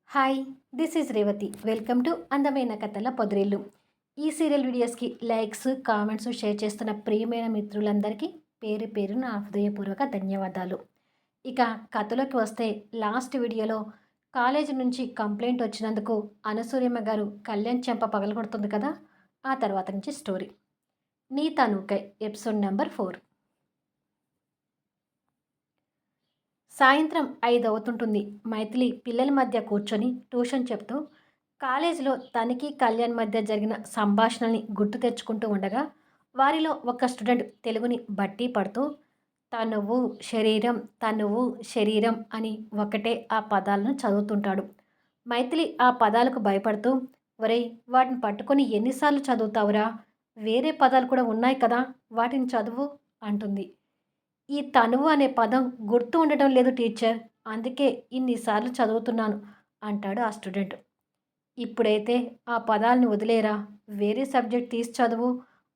Hi, this is Revathi. Welcome to అందమైన కథల పొదరిల్లు. ఈ సీరియల్ వీడియోస్కి లైక్స్, కామెంట్స్, షేర్ చేస్తున్న ప్రియమైన మిత్రులందరికీ పేరు పేరు నా హృదయపూర్వక ధన్యవాదాలు. ఇక కథలోకి వస్తే లాస్ట్ వీడియోలో కాలేజీ నుంచి కంప్లైంట్ వచ్చినందుకు అనసూయమ్మ గారు కళ్యాణ్ చెంప పగలగొడుతుంది కదా. ఆ తర్వాత నుంచి స్టోరీ. నీ తనుకై ఎపిసోడ్ నెంబర్ 4. సాయంత్రం 5 అవుతుంటుంది. మైథిలి పిల్లల మధ్య కూర్చొని ట్యూషన్ చెప్తూ కాలేజీలో తనకి కళ్యాణ్ మధ్య జరిగిన సంభాషణల్ని గుర్తు తెచ్చుకుంటూ ఉండగా వారిలో ఒక స్టూడెంట్ తెలుగుని బట్టి పడుతూ తనువు శరీరం తనువు శరీరం అని ఒకటే ఆ పదాలను చదువుతుంటాడు. మైథిలి ఆ పదాలకు భయపడుతూ, ఒరేయ్, వాటిని పట్టుకొని ఎన్నిసార్లు చదువుతావురా? వేరే పదాలు కూడా ఉన్నాయి కదా, వాటిని చదువు అంటుంది. ఈ తనువు అనే పదం గుర్తు ఉండటం లేదు టీచర్, అందుకే ఇన్నిసార్లు చదువుతున్నాను అంటాడు ఆ స్టూడెంట్. ఇప్పుడైతే ఆ పదాలని వదిలేరా, వేరే సబ్జెక్ట్ తీసి చదువు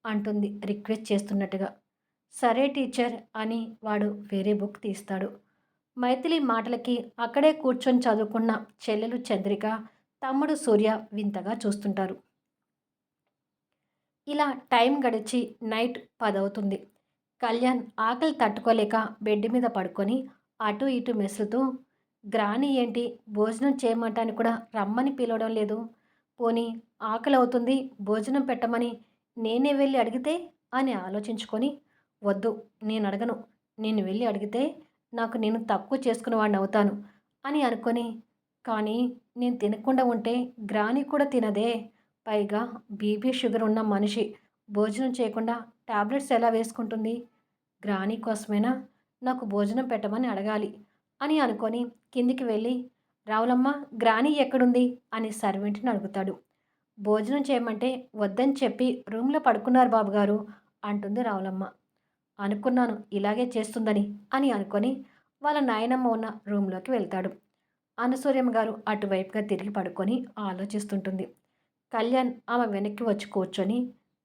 అంటుంది రిక్వెస్ట్ చేస్తున్నట్టుగా. సరే టీచర్ అని వాడు వేరే బుక్ తీస్తాడు. మైథిలి మాటలకి అక్కడే కూర్చొని చదువుకున్న చెల్లెలు చంద్రిక, తమ్ముడు సూర్య వింతగా చూస్తుంటారు. ఇలా టైం గడిచి నైట్ 10 అవుతుంది. కళ్యాణ్ ఆకలి తట్టుకోలేక బెడ్ మీద పడుకొని అటు ఇటు మెసులుతూ, గ్రాని ఏంటి భోజనం చేయమంటానికి కూడా రమ్మని పిలవడం లేదు, పోనీ ఆకలి అవుతుంది భోజనం పెట్టమని నేనే వెళ్ళి అడిగితే అని ఆలోచించుకొని, వద్దు, నేను అడగను, నేను వెళ్ళి అడిగితే నాకు నేను తక్కువ చేసుకున్న వాడిని అవుతాను అని అనుకొని, కానీ నేను తినకుండా ఉంటే గ్రాని కూడా తినదే, పైగా బీపీ షుగర్ ఉన్న మనిషి భోజనం చేయకుండా టాబ్లెట్స్ ఎలా వేసుకుంటుంది, గ్రాని కోసమైనా నాకు భోజనం పెట్టమని అడగాలి అని అనుకొని కిందికి వెళ్ళి, రావులమ్మ, గ్రాని ఎక్కడుంది అని సర్వెంట్ని అడుగుతాడు. భోజనం చేయమంటే వద్దని చెప్పి రూమ్లో పడుకున్నారు బాబుగారు అంటుంది రావులమ్మ. అనుకున్నాను ఇలాగే చేస్తుందని అని అనుకొని వాళ్ళ నాయనమ్మ ఉన్న రూమ్లోకి వెళ్తాడు. అనసూయమ్మ గారు అటువైపుగా తిరిగి పడుకొని ఆలోచిస్తుంటుంది. కళ్యాణ్ ఆమె వెనక్కి వచ్చి కూర్చొని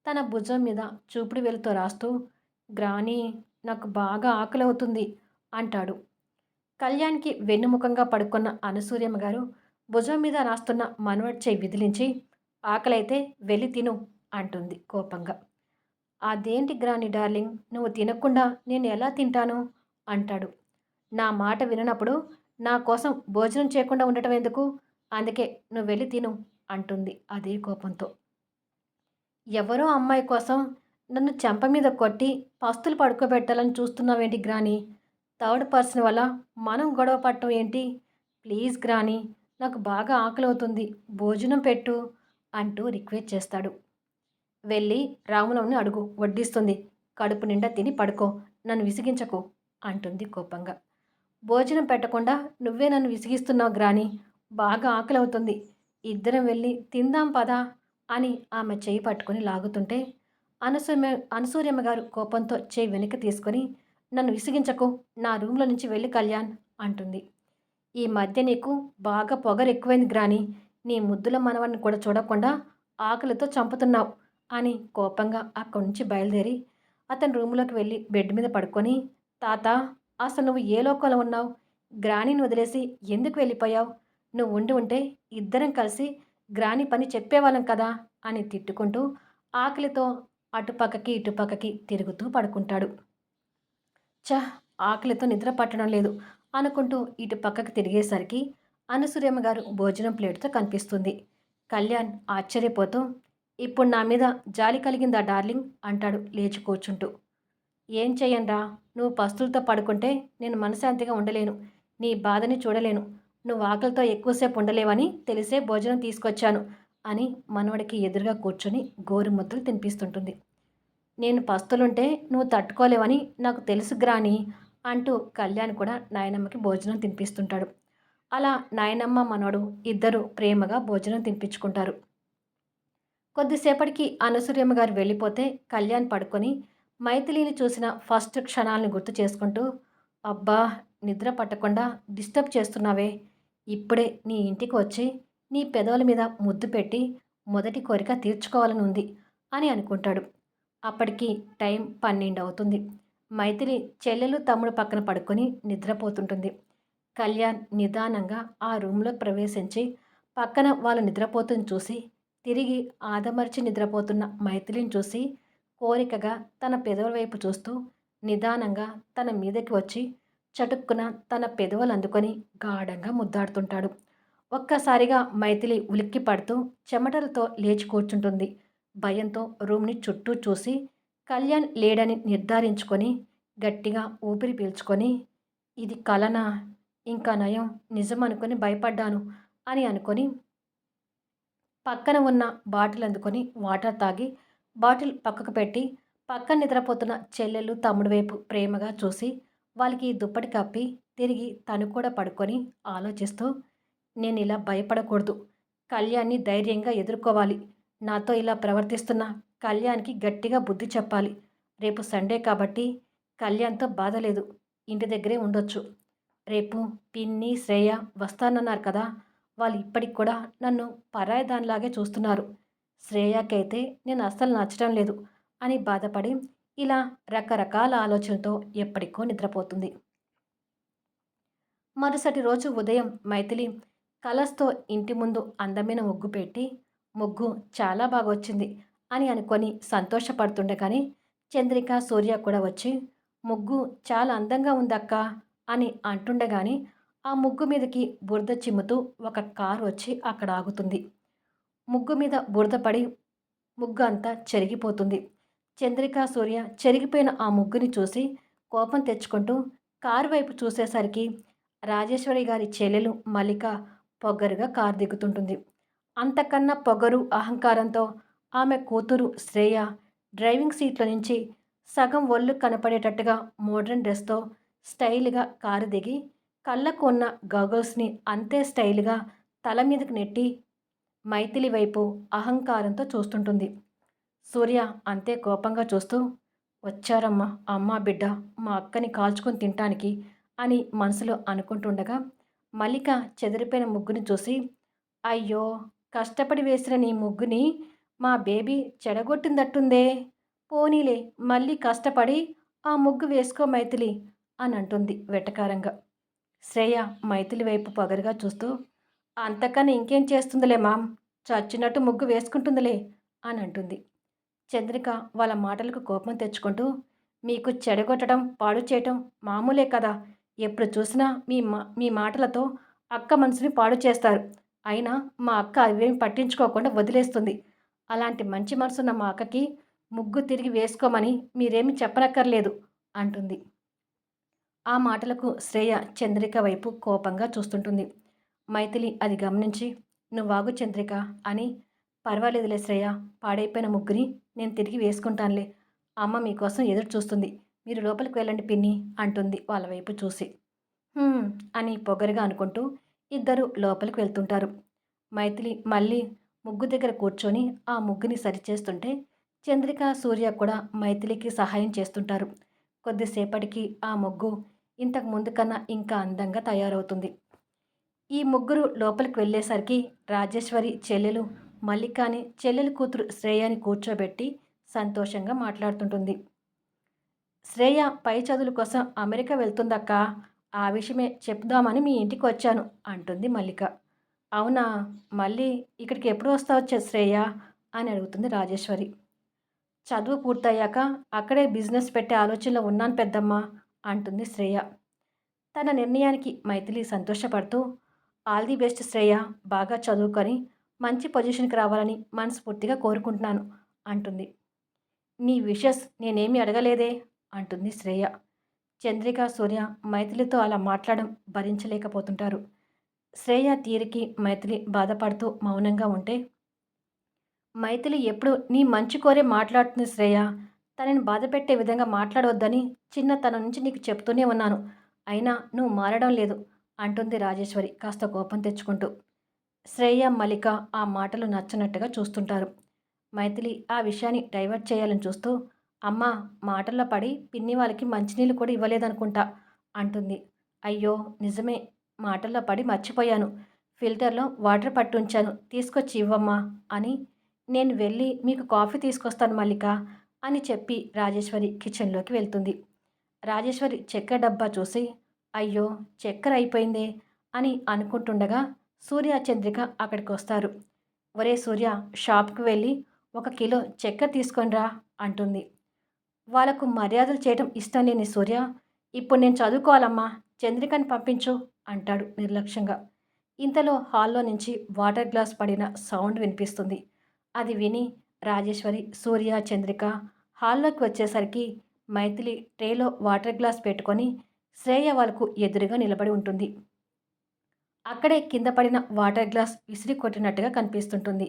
తన భుజం మీద చూపుడు వేలుతో రాస్తూ, గ్రాని, నాకు బాగా ఆకలి అవుతుంది అంటాడు. కళ్యాణ్కి వెన్నుముఖంగా పడుకున్న అనసూయమ్మ గారు భుజం మీద రాస్తున్న మనవడి చేయి విదిలించి, ఆకలైతే వెళ్ళి తిను అంటుంది కోపంగా. అదేంటి గ్రాని డార్లింగ్, నువ్వు తినకుండా నేను ఎలా తింటాను అంటాడు. నా మాట విననప్పుడు నా కోసం భోజనం చేయకుండా ఉండటం ఎందుకు, అందుకే నువ్వు వెళ్ళి తిను అంటుంది అదే కోపంతో. ఎవరో అమ్మాయి కోసం నన్ను చెంప మీద కొట్టి పస్తులు పడుకోబెట్టాలని చూస్తున్నావేంటి గ్రాని, థర్డ్ పర్సన్ వల్ల మనం గొడవ పడటం ఏంటి, ప్లీజ్ గ్రాని, నాకు బాగా ఆకలవుతుంది భోజనం పెట్టు అంటూ రిక్వెస్ట్ చేస్తాడు. వెళ్ళి రాములమ్మని అడుగు, వడ్డిస్తుంది, కడుపు నిండా తిని పడుకో, నన్ను విసిగించకు అంటుంది కోపంగా. భోజనం పెట్టకుండా నువ్వే నన్ను విసిగిస్తున్నావు గ్రాని, బాగా ఆకలవుతుంది, ఇద్దరం వెళ్ళి తిందాం పదా అని ఆమె చేయి పట్టుకొని లాగుతుంటే అనసూయమ్మ గారు కోపంతో చేయి వెనక్కి తీసుకొని, నన్ను విసిగించకు, నా రూమ్లో నుంచి వెళ్ళి కళ్యాణ్ అంటుంది. ఈ మధ్య నీకు బాగా పొగరు ఎక్కువైంది గ్రాని, నీ ముద్దుల మనవడిని కూడా చూడకుండా ఆకలితో చంపుతున్నావు అని కోపంగా అక్కడి నుంచి బయలుదేరి అతని రూమ్లోకి వెళ్ళి బెడ్ మీద పడుకొని, తాత, అసలు నువ్వు ఏ లోకంలో ఉన్నావు, గ్రానీని వదిలేసి ఎందుకు వెళ్ళిపోయావు, నువ్వు ఉండి ఉంటే ఇద్దరం కలిసి గ్రాని పని చెప్పేవాళ్ళం కదా అని తిట్టుకుంటూ ఆకలితో అటుపక్కకి ఇటుపక్కకి తిరుగుతూ పడుకుంటాడు. చ, ఆకలితో నిద్ర పట్టడం లేదు అనుకుంటూ ఇటు పక్కకి తిరిగేసరికి అనసూయమ్మ గారు భోజనం ప్లేట్తో కనిపిస్తుంది. కళ్యాణ్ ఆశ్చర్యపోతూ, ఇప్పుడు నా మీద జాలి కలిగిందా డార్లింగ్ అంటాడు లేచి కూర్చుంటూ. ఏం చెయ్యనురా, నువ్వు పస్తులతో పడుకుంటే నేను మనశాంతిగా ఉండలేను, నీ బాధని చూడలేను, నువ్వు ఆకలితో ఎక్కువసేపు ఉండలేవని తెలిసే భోజనం తీసుకొచ్చాను అని మనవడికి ఎదురుగా కూర్చొని గోరుముద్దలు తినిపిస్తుంటుంది. నేను పస్తులుంటే నువ్వు తట్టుకోలేవని నాకు తెలుసు గ్రాని అంటూ కళ్యాణ్ కూడా నాయనమ్మకి భోజనం తినిపిస్తుంటాడు. అలా నాయనమ్మ మనవడు ఇద్దరు ప్రేమగా భోజనం తినిపించుకుంటారు. కొద్దిసేపటికి అనసూయమ్మ గారు వెళ్ళిపోతే కళ్యాణ్ పడుకొని మైథిలిని చూసిన ఫస్ట్ క్షణాలను గుర్తు చేసుకుంటూ, అబ్బా, నిద్ర పట్టకుండా డిస్టర్బ్ చేస్తున్నావే, ఇప్పుడే నీ ఇంటికి వచ్చి నీ పెదవుల మీద ముద్దు పెట్టి మొదటి కోరిక తీర్చుకోవాలని ఉంది అని అనుకుంటాడు. అప్పటికి టైం 12 అవుతుంది. మైథిలి చెల్లెలు తమ్ముడు పక్కన పడుకొని నిద్రపోతుంటుంది. కళ్యాణ్ నిదానంగా ఆ రూమ్‌లో ప్రవేశించి పక్కన వాళ్ళు నిద్రపోతుంది చూసి, తిరిగి ఆదమర్చి నిద్రపోతున్న మైథిలిని చూసి, కోరికగా తన పెదవుల వైపు చూస్తూ, నిదానంగా తన మీదకి వచ్చి, చటుక్కున తన పెదవులందుకొని గాఢంగా ముద్దాడుతుంటాడు. ఒక్కసారిగా మైథిలి ఉలిక్కి పడుతూ చెమటలతో లేచి కూర్చుంటుంది. భయంతో రూమ్‌ని చుట్టూ చూసి, కళ్యాణ్ లేడని నిర్ధారించుకొని, గట్టిగా ఊపిరి పీల్చుకొని, ఇది కలనా? ఇంకా నయం నిజమనుకొని భయపడ్డాను అని అనుకొని పక్కన ఉన్న బాటిల్ అందుకొని వాటర్ తాగి బాటిల్ పక్కకు పెట్టి పక్కన నిద్రపోతున్న చెల్లెలు తమ్ముడు వైపు ప్రేమగా చూసి వాళ్ళకి దుప్పటి కప్పి తిరిగి తను కూడా పడుకొని ఆలోచిస్తూ నేను ఇలా భయపడకూడదు. కళ్యాణ్‌ని ధైర్యంగా ఎదుర్కోవాలి. నాతో ఇలా ప్రవర్తిస్తున్న కళ్యాణ్‌కి గట్టిగా బుద్ధి చెప్పాలి. రేపు సండే కాబట్టి కళ్యాణ్‌తో బాధ లేదు. ఇంటి దగ్గరే ఉండొచ్చు. రేపు పిన్ని, శ్రేయ వస్తానన్నారు కదా! వాళ్ళు ఇప్పటికి కూడా నన్ను పరాయి దానిలాగే చూస్తున్నారు. శ్రేయకైతే నేను అస్సలు నచ్చడం లేదు అని బాధపడి ఇలా రకరకాల ఆలోచనలతో ఎప్పటికో నిద్రపోతుంది. మరుసటి రోజు ఉదయం మైథిలి కలర్స్‌తో ఇంటి ముందు అందమైన ముగ్గు పెట్టి, ముగ్గు చాలా బాగొచ్చింది అని అనుకొని సంతోషపడుతుండగానే చంద్రిక, సూర్య కూడా వచ్చి, "ముగ్గు చాలా అందంగా ఉందక్కా" అని అంటుండగానే ఆ ముగ్గు మీదకి బురద చిమ్ముతూ ఒక కారు వచ్చి అక్కడ ఆగుతుంది. ముగ్గు మీద బురద పడి ముగ్గు అంతా చెరిగిపోతుంది. చంద్రిక, సూర్య చెరిగిపోయిన ఆ ముగ్గుని చూసి కోపం తెచ్చుకుంటూ కారు వైపు చూసేసరికి రాజేశ్వరి గారి చెల్లెలు మల్లిక పొగరుగా కారు దిగుతుంటుంది. అంతకన్నా పొగరు, అహంకారంతో ఆమె కూతురు శ్రేయ డ్రైవింగ్ సీట్‌లో నుంచి సగం ఒళ్ళు కనపడేటట్టుగా మోడ్రన్ డ్రెస్‌తో స్టైల్‌గా కారు దిగి, కళ్ళకు ఉన్న గాగల్స్‌ని అంతే స్టైల్‌గా తల మీదకి నెట్టి మైథిలి వైపు అహంకారంతో చూస్తుంటుంది. సూర్య అంతే కోపంగా చూస్తూ, "వచ్చారమ్మా అమ్మా బిడ్డ మా అక్కని కాల్చుకొని తింటానికి" అని మనసులో అనుకుంటుండగా, మల్లిక చెదిరిపోయిన ముగ్గుని చూసి, "అయ్యో! కష్టపడి వేసిన నీ ముగ్గుని మా బేబీ చెడగొట్టిందట్టుందే. పోనీలే మళ్ళీ కష్టపడి ఆ ముగ్గు వేసుకో మైథిలి" అని అంటుంది వెటకారంగా. శ్రేయ మైథిలి వైపు పొగరుగా చూస్తూ, "అంతకన్నా ఇంకేం చేస్తుందిలే మామ్. చచ్చినట్టు ముగ్గు వేసుకుంటుందిలే" అని అంటుంది. చంద్రిక వాళ్ళ మాటలకు కోపం తెచ్చుకుంటూ, "మీకు చెడగొట్టడం, పాడు చేయటం మామూలే కదా! ఎప్పుడు చూసినా మీ మాటలతో అక్క మనసుని పాడు చేస్తారు. అయినా మా అక్క అవేమి పట్టించుకోకుండా వదిలేస్తుంది. అలాంటి మంచి మనసున్న మా అక్కకి ముగ్గు తిరిగి వేసుకోమని మీరేమీ చెప్పనక్కర్లేదు" అంటుంది. ఆ మాటలకు శ్రేయ చంద్రిక వైపు కోపంగా చూస్తుంటుంది. మైథిలి అది గమనించి, "నువ్వాగు చంద్రిక" అని, "పర్వాలేదులే శ్రేయ, పాడైపోయిన ముగ్గుని నేను తిరిగి వేసుకుంటానులే. అమ్మ మీకోసం ఎదురు చూస్తుంది. మీరు లోపలికి వెళ్ళండి పిన్ని" అంటుంది వాళ్ళ వైపు చూసి. "హ్మ్" అని పొగరుగా అనుకుంటూ ఇద్దరు లోపలికి వెళ్తుంటారు. మైథిలి మళ్ళీ ముగ్గు దగ్గర కూర్చొని ఆ ముగ్గుని సరిచేస్తుంటే చంద్రిక, సూర్య కూడా మైథిలికి సహాయం చేస్తుంటారు. కొద్దిసేపటికి ఆ ముగ్గు ఇంతకు ముందు కన్నా ఇంకా అందంగా తయారవుతుంది. ఈ ముగ్గురు లోపలికి వెళ్ళేసరికి రాజేశ్వరి చెల్లెలు మల్లికాని, చెల్లెలు కూతురు శ్రేయని కూర్చోబెట్టి సంతోషంగా మాట్లాడుతుంటుంది. "శ్రేయ పై చదువుల కోసం అమెరికా వెళ్తుందక్కా. ఆ విషయమే చెప్దామని మీ ఇంటికి వచ్చాను" అంటుంది మల్లిక. "అవునా? మళ్ళీ ఇక్కడికి ఎప్పుడు వస్తావు శ్రేయ" అని అడుగుతుంది రాజేశ్వరి. "చదువు పూర్తయ్యాక అక్కడే బిజినెస్ పెట్టే ఆలోచనలో ఉన్నాను పెద్దమ్మా" అంటుంది శ్రేయ. తన నిర్ణయానికి మైథిలి సంతోషపడుతూ, "ఆల్ ది బెస్ట్ శ్రేయ. బాగా చదువుకొని మంచి పొజిషన్‌కి రావాలని మనస్ఫూర్తిగా కోరుకుంటున్నాను" అంటుంది. "నీ విషెస్ నేనేమీ అడగలేదే" అంటుంది శ్రేయ. చంద్రిక, సూర్య మైథిలితో అలా మాట్లాడడం భరించలేకపోతుంటారు. శ్రేయ తీరుకి మైథిలి బాధపడుతూ మౌనంగా ఉంటే, "మైథిలి ఎప్పుడు నీ మంచి కోరే మాట్లాడుతుంది శ్రేయ. తనని బాధపెట్టే విధంగా మాట్లాడవద్దని చిన్నతనం నుంచి నీకు చెప్తూనే ఉన్నాను. అయినా నువ్వు మారడం లేదు" అంటుంది రాజేశ్వరి కాస్త కోపం తెచ్చుకుంటూ. శ్రేయ, మల్లిక ఆ మాటలు నచ్చనట్టుగా చూస్తుంటారు. మైథిలి ఆ విషయాన్ని డైవర్ట్ చేయాలని చూస్తూ, "అమ్మా మాటల్లో పడి పిన్ని వాళ్ళకి మంచినీళ్ళు కూడా ఇవ్వలేదనుకుంటా" అంటుంది. "అయ్యో నిజమే, మాటల్లో పడి మర్చిపోయాను. ఫిల్టర్‌లో వాటర్ పట్టుంచాను, తీసుకొచ్చి ఇవ్వమ్మా" అని, "నేను వెళ్ళి మీకు కాఫీ తీసుకొస్తాను మల్లిక" అని చెప్పి రాజేశ్వరి కిచెన్‌లోకి వెళ్తుంది. రాజేశ్వరి చెక్క డబ్బా చూసి, అయ్యో! చక్కెర అయిపోయిందే అని అనుకుంటుండగా సూర్య, చంద్రిక అక్కడికొస్తారు. ఒరేయ్ సూర్య, షాప్‌కి వెళ్ళి ఒక కిలో చక్కెర తీసుకొని రా అంటుంది. వాళ్ళకు మర్యాదలు చేయటం ఇష్టం లేని సూర్య, ఇప్పుడు నేను చదువుకోవాలమ్మా, చంద్రికని పంపించు అంటాడు నిర్లక్ష్యంగా. ఇంతలో హాల్‌లో నుంచి వాటర్ గ్లాస్ పడిన సౌండ్ వినిపిస్తుంది. అది విని రాజేశ్వరి, సూర్య, చంద్రిక హాల్లోకి వచ్చేసరికి మైథిలి ట్రేలో వాటర్ గ్లాస్ పెట్టుకొని శ్రేయ వాళ్ళకు ఎదురుగా నిలబడి ఉంటుంది. అక్కడే కింద పడిన వాటర్ గ్లాస్ విసిరి కొట్టినట్టుగా కనిపిస్తుంటుంది.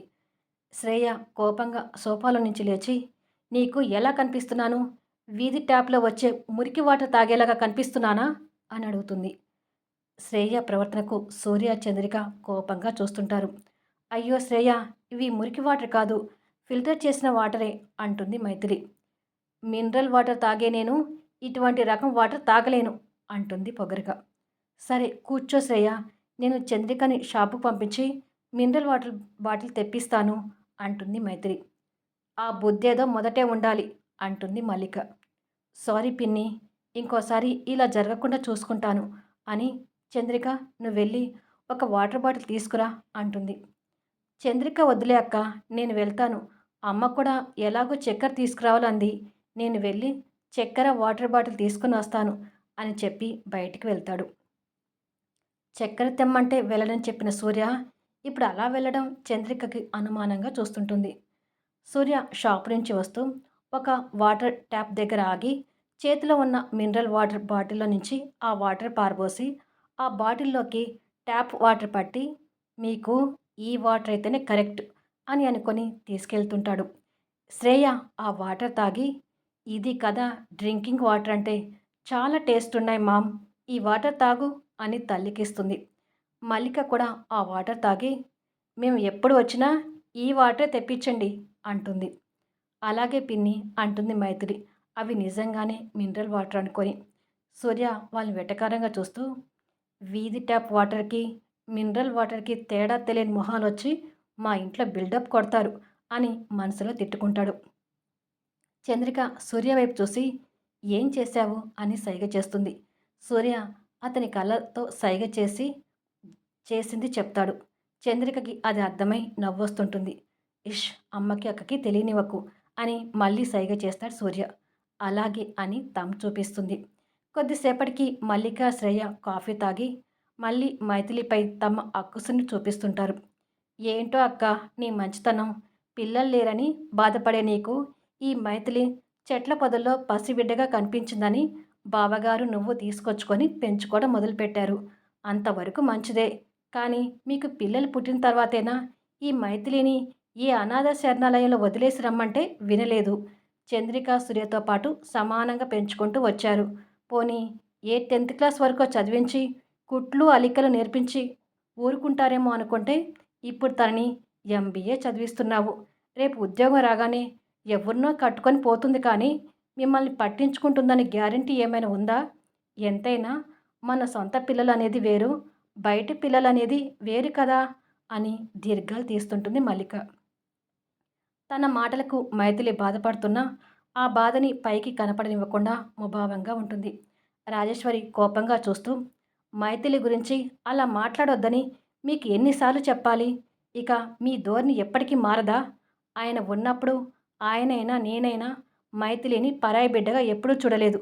శ్రేయ కోపంగా సోఫాలో నుంచి లేచి, నీకు ఎలా కనిపిస్తున్నాను? వీధి ట్యాప్‌లో వచ్చే మురికి వాటర్ తాగేలాగా కనిపిస్తున్నానా? అని అడుగుతుంది. శ్రేయ ప్రవర్తనకు సూర్య, చంద్రిక కోపంగా చూస్తుంటారు. అయ్యో శ్రేయ, ఇవి మురికి వాటర్ కాదు, ఫిల్టర్ చేసిన వాటరే అంటుంది మైథిలి. మినరల్ వాటర్ తాగే నేను ఇటువంటి రకం వాటర్ తాగలేను అంటుంది పొగరుగా. సరే కూర్చో శ్రేయ, నేను చంద్రికని షాపుకు పంపించి మినరల్ వాటర్ బాటిల్ తెప్పిస్తాను అంటుంది మైత్రి. ఆ బుద్ధేదో మొదటే ఉండాలి అంటుంది మల్లిక. సారీ పిన్ని, ఇంకోసారి ఇలా జరగకుండా చూసుకుంటాను అని చంద్రిక నువ్వెళ్ళి ఒక వాటర్ బాటిల్ తీసుకురా అంటుంది. చంద్రిక వద్దులే అక్క, నేను వెళ్తాను. అమ్మ కూడా ఎలాగో చక్కెర తీసుకురావాలంది. నేను వెళ్ళి చక్కెర వాటర్ బాటిల్ తీసుకుని వస్తాను అని చెప్పి బయటికి వెళ్తాడు. చక్కెర తెమ్మంటే వెళ్ళనని చెప్పిన సూర్య ఇప్పుడు అలా వెళ్ళడం చంద్రికకి అనుమానంగా చూస్తుంటుంది. సూర్య షాప్ నుంచి వస్తూ ఒక వాటర్ ట్యాప్ దగ్గర ఆగి చేతిలో ఉన్న మినరల్ వాటర్ బాటిల్లో నుంచి ఆ వాటర్ పారబోసి ఆ బాటిల్లోకి ట్యాప్ వాటర్ పట్టి మీకు ఈ వాటర్ అయితేనే కరెక్ట్ అని అనుకొని తీసుకెళ్తుంటాడు. శ్రేయ ఆ వాటర్ తాగి ఇది కదా డ్రింకింగ్ వాటర్ అంటే, చాలా టేస్ట్ ఉన్నాయి మామ్, ఈ వాటర్ తాగు అని తల్లికిస్తుంది. మల్లిక కూడా ఆ వాటర్ తాగి మేము ఎప్పుడు వచ్చినా ఈ వాటరే తెప్పించండి అంటుంది. అలాగే పిన్ని అంటుంది మైథిలి. అవి నిజంగానే మినరల్ వాటర్ అనుకొని. సూర్య వాళ్ళని వెటకారంగా చూస్తూ వీధి ట్యాప్ వాటర్కి మినరల్ వాటర్కి తేడా తెలియని మొహాలొచ్చి మా ఇంట్లో బిల్డప్ కొడతారు అని మనసులో తిట్టుకుంటాడు. చంద్రిక సూర్య వైపు చూసి ఏం చేశావు అని సైగ చేస్తుంది. సూర్య అతని కళ్ళతో సైగ చేసింది చెప్తాడు. చంద్రికకి అది అర్థమై నవ్వొస్తుంటుంది. ఇష్, అమ్మకి అక్కకి తెలియనివ్వకు అని మళ్ళీ సైగ చేస్తాడు సూర్య. అలాగే అని తమ్ చూపిస్తుంది. కొద్దిసేపటికి మల్లిక, శ్రేయ కాఫీ తాగి మళ్ళీ మైథిలిపై తమ అక్కుసుని చూపిస్తుంటారు. ఏంటో అక్క నీ మంచితనం, పిల్లలు లేరని బాధపడే నీకు ఈ మైథిలి చెట్ల పొదల్లో పసిబిడ్డగా కనిపించిందని బావగారు నువ్వు తీసుకొచ్చుకొని పెంచుకోవడం మొదలుపెట్టారు. అంతవరకు మంచిదే. కానీ మీకు పిల్లలు పుట్టిన తర్వాతేనా ఈ మైథిలిని ఈ అనాథ శరణాలయంలో వదిలేసి రమ్మంటే వినలేదు. చంద్రిక, సూర్యతో పాటు సమానంగా పెంచుకుంటూ వచ్చారు. పోనీ ఏ 10th క్లాస్ వరకో చదివించి కుట్లు అలికలు నేర్పించి ఊరుకుంటారేమో అనుకుంటే ఇప్పుడు తనని ఎంబీఏ చదివిస్తున్నావు. రేపు ఉద్యోగం రాగానే ఎవరినో కట్టుకొని పోతుంది కానీ మిమ్మల్ని పట్టించుకుంటుందని గ్యారంటీ ఏమైనా ఉందా? ఎంతైనా మన సొంత పిల్లలు అనేది వేరు, బయటి పిల్లలనేది వేరు కదా అని దీర్ఘాలు తీస్తుంటుంది మల్లిక. తన మాటలకు మైథిలి బాధపడుతున్నా ఆ బాధని పైకి కనపడనివ్వకుండా ముభావంగా ఉంటుంది. రాజేశ్వరి కోపంగా చూస్తూ మైథిలి గురించి అలా మాట్లాడొద్దని మీకు ఎన్నిసార్లు చెప్పాలి? ఇక మీ ధోరణి ఎప్పటికీ మారదా? ఆయన ఉన్నప్పుడు ఆయనైనా నేనైనా మైథిలిని పరాయి బిడ్డగా ఎప్పుడూ చూడలేదు.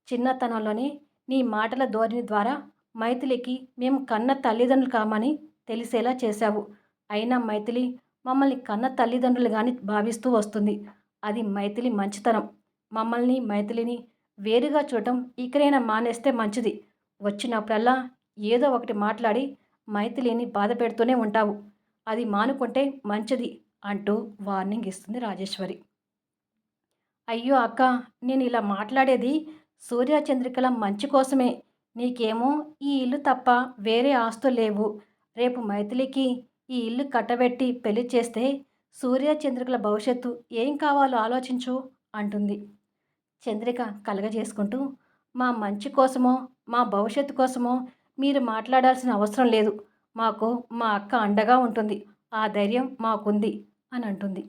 చిన్నతనంలోనే నీ మాటల ధోరణి ద్వారా మైథిలికి మేము కన్న తల్లిదండ్రులు కామని తెలిసేలా చేశావు. అయినా మైథిలి మమ్మల్ని కన్న తల్లిదండ్రులుగాని భావిస్తూ వస్తుంది. అది మైథిలి మంచితనం. మమ్మల్ని, మైథిలిని వేరుగా చూడటం ఇకనైనా మానేస్తే మంచిది. వచ్చినప్పుడల్లా ఏదో ఒకటి మాట్లాడి మైథిలిని బాధ పెడుతూనే ఉంటావు. అది మానుకుంటే మంచిది అంటూ వార్నింగ్ ఇస్తుంది రాజేశ్వరి. అయ్యో అక్క, నేను ఇలా మాట్లాడేది సూర్య, చంద్రికల మంచి కోసమే. నీకేమో ఈ ఇల్లు తప్ప వేరే ఆస్తులు లేవు. రేపు మైథిలికి ఈ ఇల్లు కట్టబెట్టి పెళ్లి చేస్తే సూర్య, చంద్రికల భవిష్యత్తు ఏం కావాలో ఆలోచించు అంటుంది. చంద్రిక కలగజేసుకుంటూ మా మంచి కోసమో మా భవిష్యత్తు కోసమో మీరు మాట్లాడాల్సిన అవసరం లేదు. మాకు మా అక్క అండగా ఉంటుంది. ఆ ధైర్యం మాకుంది అని అంటుంది.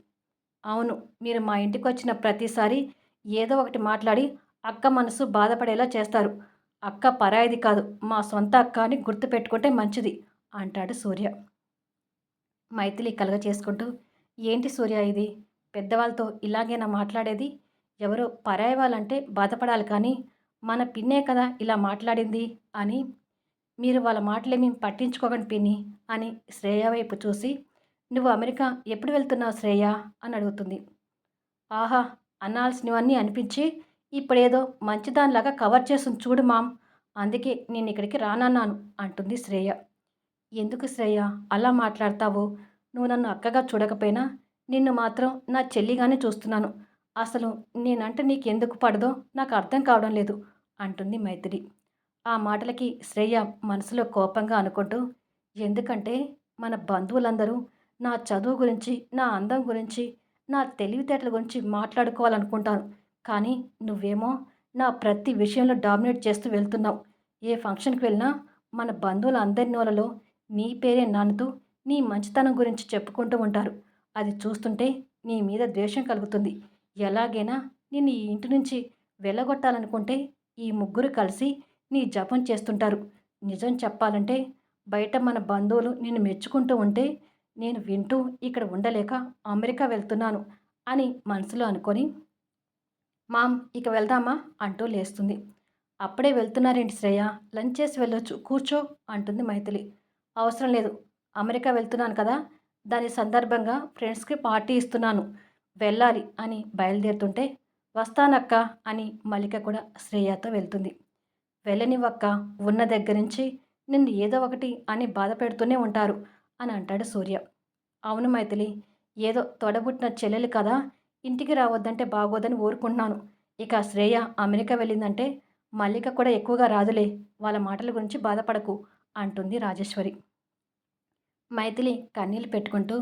అవును, మీరు మా ఇంటికొచ్చిన ప్రతిసారి ఏదో ఒకటి మాట్లాడి అక్క మనసు బాధపడేలా చేస్తారు. అక్క పరాయిది కాదు, మా సొంత అక్క అని గుర్తుపెట్టుకుంటే మంచిది అంటాడు సూర్య. మైథిలి కలగ చేసుకుంటూ, ఏంటి సూర్య ఇది? పెద్దవాళ్ళతో ఇలాగేనా మాట్లాడేది? ఎవరో పరాయి వాళ్ళంటే బాధపడాలి కానీ, మన పిన్నే కదా ఇలా మాట్లాడింది అని. మీరు వాళ్ళ మాటలేమీ పట్టించుకోకండి పిన్ని అని శ్రేయ వైపు చూసి, నువ్వు అమెరికా ఎప్పుడు వెళ్తున్నావు శ్రేయ అని అడుగుతుంది. ఆహా! అనాల్సినవన్నీ అనిపించి, ఇప్పుడేదో మంచిదానిలాగా కవర్ చేస్తుంది చూడు మామ్. అందుకే నేనిక్కడికి రానన్నాను అంటుంది శ్రేయ. ఎందుకు శ్రేయ అలా మాట్లాడతావు? నువ్వు నన్ను అక్కగా చూడకపోయినా, నిన్ను మాత్రం నా చెల్లిగానే చూస్తున్నాను. అసలు నేనంటే నీకెందుకు పడదో నాకు అర్థం కావడం లేదు అంటుంది మైథిలి. ఆ మాటలకి శ్రేయ మనసులో కోపంగా అనుకుంటూ, ఎందుకంటే మన బంధువులందరూ నా చదువు గురించి, నా అందం గురించి, నా తెలివితేటల గురించి మాట్లాడుకోవాలనుకుంటాను. కానీ నువ్వేమో నా ప్రతి విషయంలో డామినేట్ చేస్తూ వెళ్తున్నావు. ఏ ఫంక్షన్‌కి వెళ్ళినా మన బంధువులందరి నోలలో నీ పేరే నానుతూ నీ మంచితనం గురించి చెప్పుకుంటూ ఉంటారు. అది చూస్తుంటే నీ మీద ద్వేషం కలుగుతుంది. ఎలాగైనా నిన్ను ఈ ఇంటి నుంచి వెళ్ళగొట్టాలనుకుంటే ఈ ముగ్గురు కలిసి నీ జపం చేస్తుంటారు. నిజం చెప్పాలంటే బయట మన బంధువులు నిన్ను మెచ్చుకుంటూ ఉంటే నేను వింటూ ఇక్కడ ఉండలేక అమెరికా వెళ్తున్నాను అని మనసులో అనుకొని, మామ్ ఇక వెళ్దామా అంటూ లేస్తుంది. అప్పుడే వెళ్తున్నారేంటి శ్రేయ? లంచ్ చేసి వెళ్ళొచ్చు కూర్చో అంటుంది మైథిలి. అవసరం లేదు. అమెరికా వెళ్తున్నాను కదా! దాని సందర్భంగా ఫ్రెండ్స్‌కి పార్టీ ఇస్తున్నాను. వెళ్ళాలి అని బయలుదేరుతుంటే, వస్తానక్క అని మల్లిక కూడా శ్రేయతో వెళ్తుంది. వెళ్ళనివ్వక్క, ఉన్న దగ్గర నుంచి నిన్ను ఏదో ఒకటి అని బాధ పెడుతూనే ఉంటారు అని అంటాడు సూర్య. అవును మైథిలి, ఏదో తోడబుట్టిన చెల్లెలు కదా, ఇంటికి రావద్దంటే బాగోదని ఊరుకుంటున్నాను. ఇక శ్రేయ అమెరికా వెళ్ళిందంటే మల్లిక కూడా ఎక్కువగా రాదులే. వాళ్ళ మాటల గురించి బాధపడకు అంటుంది రాజేశ్వరి. మైథిలి కన్నీళ్ళు పెట్టుకుంటూ,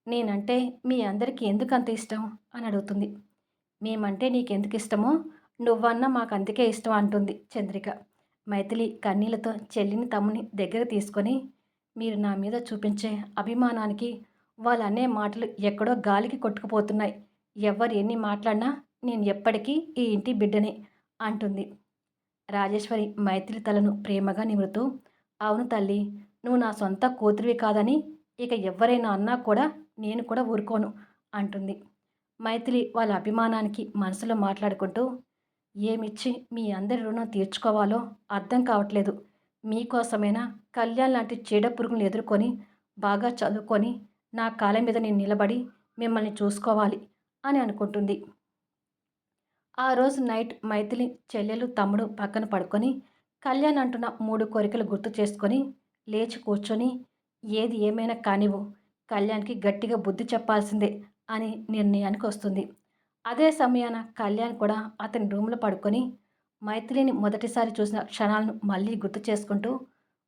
నేనంటే మీ అందరికీ ఎందుకంత ఇష్టం అని అడుగుతుంది. మేమంటే నీకెందుకు ఇష్టమో నువ్వన్నా మాకు అందుకే ఇష్టం అంటుంది చంద్రిక. మైథిలి కన్నీళ్లతో చెల్లిని తమ్ముని దగ్గర తీసుకొని, మీరు నా మీద చూపించే అభిమానానికి వాళ్ళు అనే మాటలు ఎక్కడో గాలికి కొట్టుకుపోతున్నాయి. ఎవరు ఎన్ని మాట్లాడినా నేను ఎప్పటికీ ఈ ఇంటి బిడ్డనే అంటుంది. రాజేశ్వరి మైథిలి తలను ప్రేమగా నిమురుతూ, అవును తల్లి, నువ్వు నా సొంత కూతురివి కాదని ఇక ఎవరైనా అన్నా కూడా నేను కూడా ఊరుకోను అంటుంది. మైథిలి వాళ్ళ అభిమానానికి మనసులో మాట్లాడుకుంటూ, ఏమిచ్చి మీ అందరి రుణం తీర్చుకోవాలో అర్థం కావట్లేదు. మీకోసమైనా కళ్యాణ్ లాంటి చీడ పురుగులను ఎదుర్కొని బాగా చదువుకొని నా కాళ్ళ మీద నేను నిలబడి మిమ్మల్ని చూసుకోవాలి అని అనుకుంటుంది. ఆ రోజు నైట్ మైథిలి చెల్లెలు తమ్ముడు పక్కన పడుకొని కళ్యాణ్ అంటున్న 3 కోరికలు గుర్తు చేసుకొని లేచి కూర్చొని, ఏది ఏమైనా కానివ్వు, కళ్యాణ్కి గట్టిగా బుద్ధి చెప్పాల్సిందే అని నిర్ణయానికి వస్తుంది. అదే సమయాన కళ్యాణ్ కూడా అతని రూమ్లో పడుకొని మైథిలిని మొదటిసారి చూసిన క్షణాలను మళ్ళీ గుర్తు చేసుకుంటూ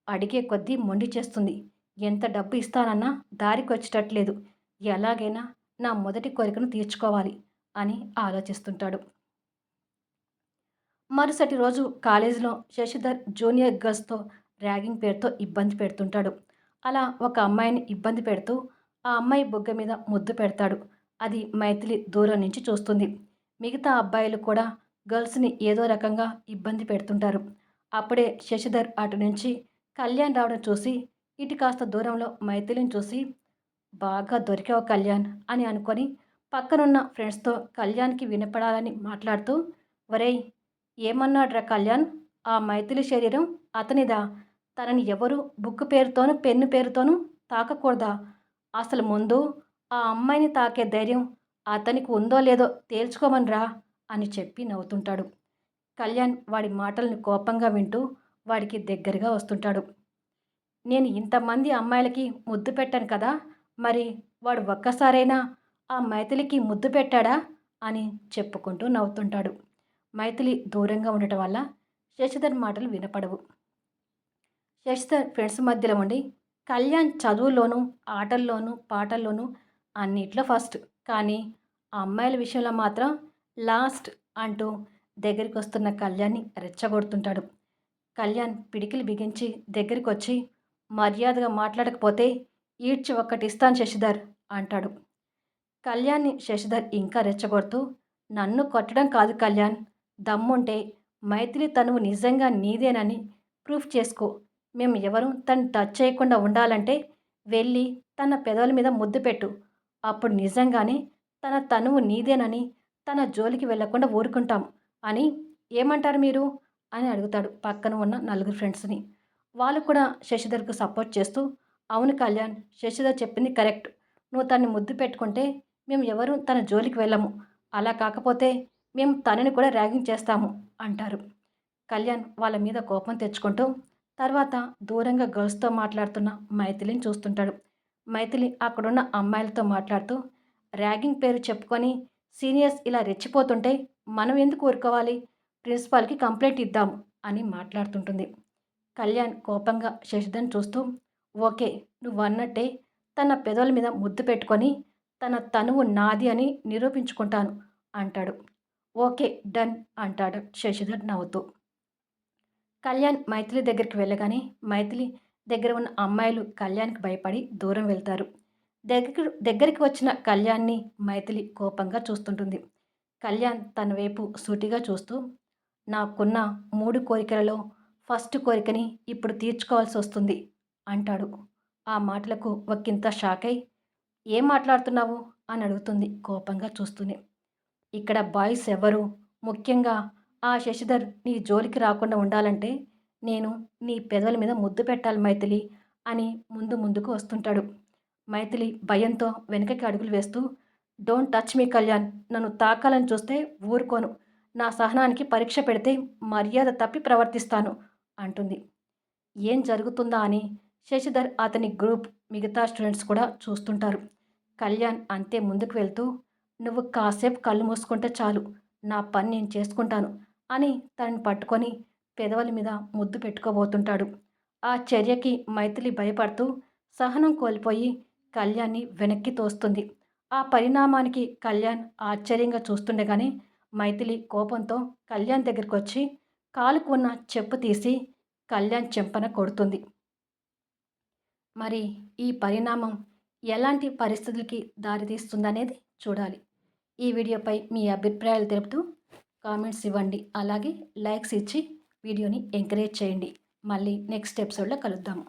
అడిగే కొద్దీ మొండి చేస్తుంది. ఎంత డబ్బు ఇస్తానన్నా దారికొచ్చేటట్లేదు. ఎలాగైనా నా మొదటి కోరికను తీర్చుకోవాలి అని ఆలోచిస్తుంటాడు. మరుసటి రోజు కాలేజీలో శశిధర్ జూనియర్ గర్ల్స్తో ర్యాగింగ్ పేరుతో ఇబ్బంది పెడుతుంటాడు. అలా ఒక అమ్మాయిని ఇబ్బంది పెడుతూ ఆ అమ్మాయి బుగ్గ మీద ముద్దు పెడతాడు. అది మైథిలి దూరం నుంచి చూస్తుంది. మిగతా అబ్బాయిలు కూడా గర్ల్స్ని ఏదో రకంగా ఇబ్బంది పెడుతుంటారు. అప్పుడే శశిధర్ అటు నుంచి కళ్యాణ్ రావడం చూసి ఇటు కాస్త దూరంలో మైథిలిని చూసి, బాగా దొరికావు కళ్యాణ్ అని అనుకొని పక్కనున్న ఫ్రెండ్స్తో కళ్యాణ్కి వినపడాలని మాట్లాడుతూ, ఒరేయ్ ఏమన్నాడ్రా కళ్యాణ్, ఆ మైథిలి శరీరం అతనిదా? తనని ఎవరు బుక్ పేరుతోనూ పెన్ను పేరుతోనూ తాకకూడదా? అసలు ముందు ఆ అమ్మాయిని తాకే ధైర్యం అతనికి ఉందో లేదో తేల్చుకోమనిరా అని చెప్పి నవ్వుతుంటాడు. కళ్యాణ్ వాడి మాటల్ని కోపంగా వింటూ వాడికి దగ్గరగా వస్తుంటాడు. నేను ఇంతమంది అమ్మాయిలకి ముద్దు పెట్టాను కదా, మరి వాడు ఒక్కసారైనా ఆ మైథిలికి ముద్దు పెట్టాడా అని చెప్పుకుంటూ నవ్వుతుంటాడు. మైథిలి దూరంగా ఉండటం వల్ల శశిధర్ మాటలు వినపడవు. శశిధర్ ఫ్రెండ్స్ మధ్యలో ఉండి కళ్యాణ్ చదువులోనూ, ఆటల్లోనూ, పాటల్లోనూ అన్నిట్లో ఫస్ట్. కానీ ఆ అమ్మాయిల విషయంలో మాత్రం లాస్ట్ అంటూ దగ్గరికి వస్తున్న కళ్యాణ్ని రెచ్చగొడుతుంటాడు. కళ్యాణ్ పిడికిలి బిగించి దగ్గరికి వచ్చి, మర్యాదగా మాట్లాడకపోతే ఈడ్చి ఒక్కటిస్తాను శశిధర్ అంటాడు. కళ్యాణ్ని శశిధర్ ఇంకా రెచ్చగొడుతూ, నన్ను కొట్టడం కాదు కళ్యాణ్, దమ్ముంటే మైథిలి తనువు నిజంగా నీదేనని ప్రూఫ్ చేసుకో. మేము ఎవరు తను టచ్ చేయకుండా ఉండాలంటే వెళ్ళి తన పెదవుల మీద ముద్దు పెట్టు. అప్పుడు నిజంగానే తన తనువు నీదేనని తన జోలికి వెళ్ళకుండా ఊరుకుంటాం అని ఏమంటారు మీరు అని అడుగుతాడు పక్కన ఉన్న నలుగురు ఫ్రెండ్స్ని. వాళ్ళు కూడా శశిధర్కు సపోర్ట్ చేస్తూ అవును కళ్యాణ్, శశిధర్ చెప్పింది కరెక్ట్. నువ్వు తన్ని ముద్దు పెట్టుకుంటే మేము ఎవరు తన జోలికి వెళ్ళము. అలా కాకపోతే మేము తనని కూడా ర్యాగింగ్ చేస్తాము అంటారు. కళ్యాణ్ వాళ్ళ మీద కోపం తెచ్చుకుంటూ తర్వాత దూరంగా గర్ల్స్తో మాట్లాడుతున్న మైథిలిని చూస్తుంటాడు. మైథిలి అక్కడున్న అమ్మాయిలతో మాట్లాడుతూ ర్యాగింగ్ పేరు చెప్పుకొని సీనియర్స్ ఇలా రెచ్చిపోతుంటే మనం ఎందుకు ఊరుకోవాలి, ప్రిన్సిపాల్కి కంప్లైంట్ ఇద్దాము అని మాట్లాడుతుంటుంది. కళ్యాణ్ కోపంగా శశిధర్ని చూస్తూ ఓకే, నువ్వన్నట్టే తన పెదవుల మీద ముద్దు పెట్టుకొని తన తనువు నాది అని నిరూపించుకుంటాను అంటాడు. ఓకే డన్ అంటాడు శశిధర్ నవ్వుతూ. కళ్యాణ్ మైథిలి దగ్గరికి వెళ్ళగానే మైథిలి దగ్గర ఉన్న అమ్మాయిలు కళ్యాణ్కి భయపడి దూరం వెళ్తారు. దగ్గరికి వచ్చిన కళ్యాణ్ని మైథిలి కోపంగా చూస్తుంటుంది. కళ్యాణ్ తన వైపు సూటిగా చూస్తూ నాకున్న 3 కోరికలలో ఫస్ట్ కోరికని ఇప్పుడు తీర్చుకోవాల్సి వస్తుంది అంటాడు. ఆ మాటలకు ఒకంత షాక్ అయి ఏం మాట్లాడుతున్నావు అని అడుగుతుంది కోపంగా చూస్తూనే. ఇక్కడ బాయ్స్ ఎవరు, ముఖ్యంగా ఆ శశిధర్ నీ జోలికి రాకుండా ఉండాలంటే నేను నీ పెదవుల మీద ముద్దు పెట్టాలి మైథిలి అని ముందుకు వస్తుంటాడు. మైథిలి భయంతో వెనకకి అడుగులు వేస్తూ డోంట్ టచ్ మీ కళ్యాణ్, నన్ను తాకాలని చూస్తే ఊరుకోను, నా సహనానికి పరీక్ష పెడితే మర్యాద తప్పి ప్రవర్తిస్తాను అంటుంది. ఏం జరుగుతుందా అని శశిధర్ అతని గ్రూప్ మిగతా స్టూడెంట్స్ కూడా చూస్తుంటారు. కళ్యాణ్ అంతే ముందుకు వెళ్తూ నువ్వు కాసేపు కళ్ళు మూసుకుంటే చాలు, నా పని నేను చేసుకుంటాను అని తనని పట్టుకొని పెదవుల మీద ముద్దు పెట్టుకోబోతుంటాడు. ఆ చర్యకి మైథిలి భయపడుతూ సహనం కోల్పోయి కళ్యాణ్ని వెనక్కి తోస్తుంది. ఆ పరిణామానికి కళ్యాణ్ ఆశ్చర్యంగా చూస్తుండగానే మైథిలి కోపంతో కళ్యాణ్ దగ్గరికి వచ్చి కాలుకు ఉన్న చెప్పు తీసి కళ్యాణ్ చెంపన కొడుతుంది. మరి ఈ పరిణామం ఎలాంటి పరిస్థితులకి దారితీస్తుందనేది చూడాలి. ఈ వీడియోపై మీ అభిప్రాయాలు తెలుపుతూ కామెంట్స్ ఇవ్వండి. అలాగే లైక్స్ ఇచ్చి వీడియోని ఎంకరేజ్ చేయండి. మళ్ళీ నెక్స్ట్ ఎపిసోడ్లో కలుద్దాము.